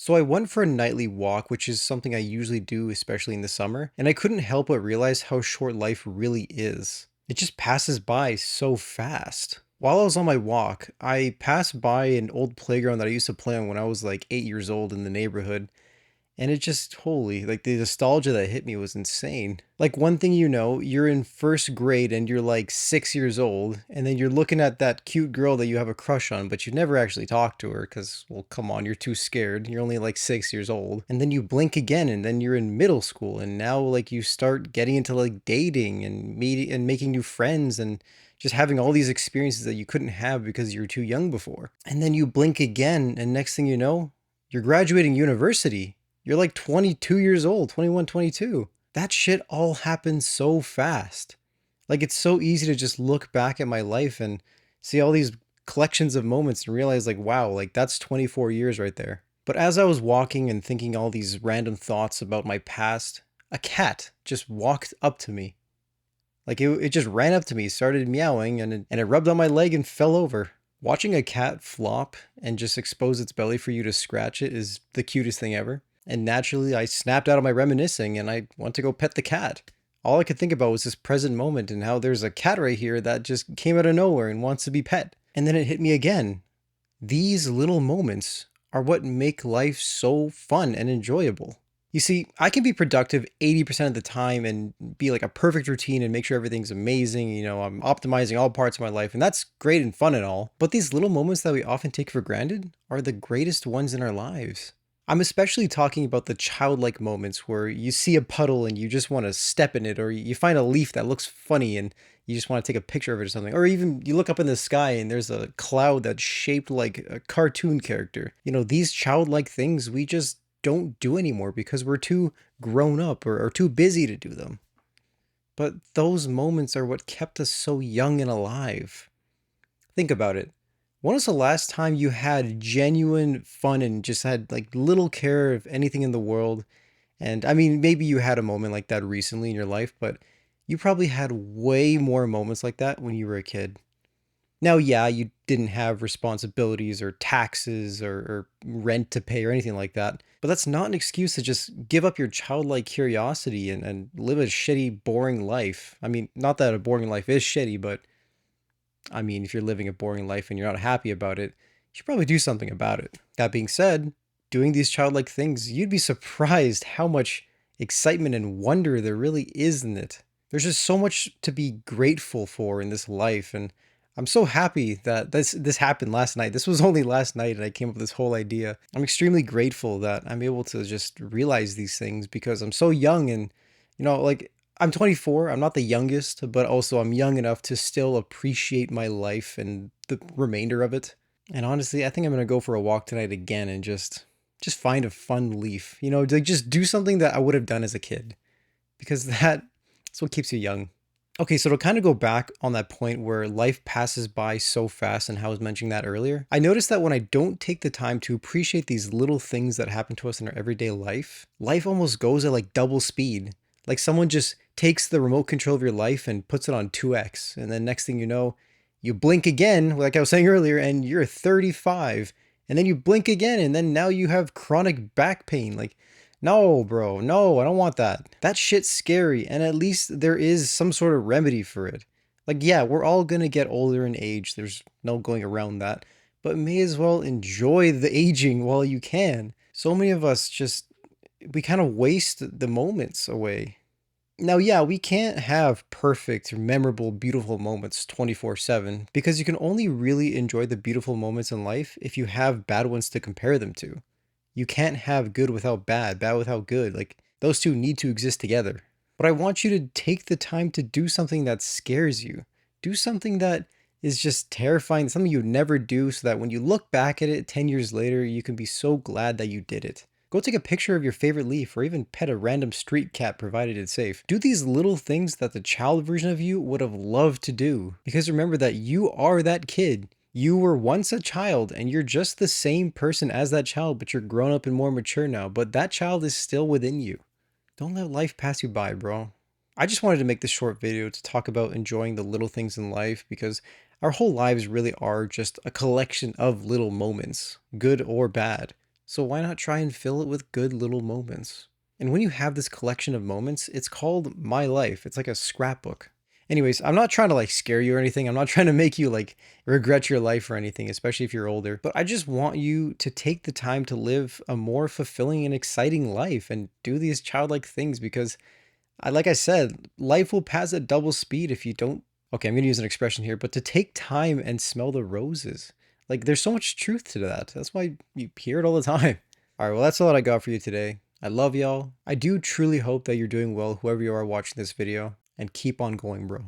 So I went for a nightly walk, which is something I usually do, especially in the summer, and I couldn't help but realize how short life really is. It just passes by so fast. While I was on my walk, I passed by an old playground that I used to play on when I was like 8 years old in the neighborhood, and it just, holy, like the nostalgia that hit me was insane. Like, one thing you know, you're in first grade and you're like 6 years old, and then you're looking at that cute girl that you have a crush on, but you never actually talked to her because, well, come on, you're too scared. You're only like 6 years old. And then you blink again, and then you're in middle school, and now like you start getting into like dating and meeting and making new friends and just having all these experiences that you couldn't have because you were too young before. And then you blink again, and next thing you know, you're graduating university. You're like 22 years old, 21, 22. That shit all happens so fast. Like, it's so easy to just look back at my life and see all these collections of moments and realize, like, wow, like that's 24 years right there. But as I was walking and thinking all these random thoughts about my past, a cat just walked up to me. Like, it just ran up to me, started meowing, and it rubbed on my leg and fell over. Watching a cat flop and just expose its belly for you to scratch it is the cutest thing ever. And naturally, I snapped out of my reminiscing and I went to go pet the cat. All I could think about was this present moment and how there's a cat right here that just came out of nowhere and wants to be pet. And then it hit me again. These little moments are what make life so fun and enjoyable. You see, I can be productive 80% of the time and be like a perfect routine and make sure everything's amazing. I'm optimizing all parts of my life, and that's great and fun and all. But these little moments that we often take for granted are the greatest ones in our lives. I'm especially talking about the childlike moments where you see a puddle and you just want to step in it, or you find a leaf that looks funny and you just want to take a picture of it or something. Or even you look up in the sky and there's a cloud that's shaped like a cartoon character. These childlike things we just don't do anymore because we're too grown up or too busy to do them. But those moments are what kept us so young and alive. Think about it. When was the last time you had genuine fun and just had like little care of anything in the world? And I mean, maybe you had a moment like that recently in your life, but you probably had way more moments like that when you were a kid. Now, yeah, you didn't have responsibilities or taxes or rent to pay or anything like that, but that's not an excuse to just give up your childlike curiosity and live a shitty, boring life. I mean, not that a boring life is shitty, but I mean, if you're living a boring life and you're not happy about it, you should probably do something about it. That being said, doing these childlike things, you'd be surprised how much excitement and wonder there really is in it. There's just so much to be grateful for in this life, and I'm so happy that this happened last night. This was only last night and I came up with this whole idea. I'm extremely grateful that I'm able to just realize these things because I'm so young and like I'm 24. I'm not the youngest, but also I'm young enough to still appreciate my life and the remainder of it. And honestly, I think I'm gonna go for a walk tonight again and just find a fun leaf. Like just do something that I would have done as a kid because that's what keeps you young. Okay, so to kind of go back on that point where life passes by so fast and how I was mentioning that earlier, I noticed that when I don't take the time to appreciate these little things that happen to us in our everyday life, life almost goes at like double speed. Like someone just takes the remote control of your life and puts it on 2x, and then next thing you know, you blink again, like I was saying earlier, and you're 35, and then you blink again, and then now you have chronic back pain. Like, no, bro, no, I don't want that. That shit's scary, and at least there is some sort of remedy for it. Like, yeah, we're all gonna get older in age, there's no going around that, but may as well enjoy the aging while you can. So many of us just, we kind of waste the moments away. Now, yeah, we can't have perfect, memorable, beautiful moments 24/7 because you can only really enjoy the beautiful moments in life if you have bad ones to compare them to. You can't have good without bad, bad without good. Like, those two need to exist together. But I want you to take the time to do something that scares you. Do something that is just terrifying, something you'd never do, so that when you look back at it 10 years later, you can be so glad that you did it. Go take a picture of your favorite leaf or even pet a random street cat provided it's safe. Do these little things that the child version of you would have loved to do. Because remember that you are that kid. You were once a child and you're just the same person as that child, but you're grown up and more mature now. But that child is still within you. Don't let life pass you by, bro. I just wanted to make this short video to talk about enjoying the little things in life because our whole lives really are just a collection of little moments, good or bad. So why not try and fill it with good little moments? And when you have this collection of moments, it's called My Life. It's like a scrapbook. Anyways, I'm not trying to like scare you or anything. I'm not trying to make you like regret your life or anything, especially if you're older. But I just want you to take the time to live a more fulfilling and exciting life and do these childlike things because like I said, life will pass at double speed if you don't. Okay, I'm going to use an expression here, but to take time and smell the roses. Like, there's so much truth to that. That's why you hear it all the time. All right, well, that's all I got for you today. I love y'all. I do truly hope that you're doing well, whoever you are watching this video, and keep on going, bro.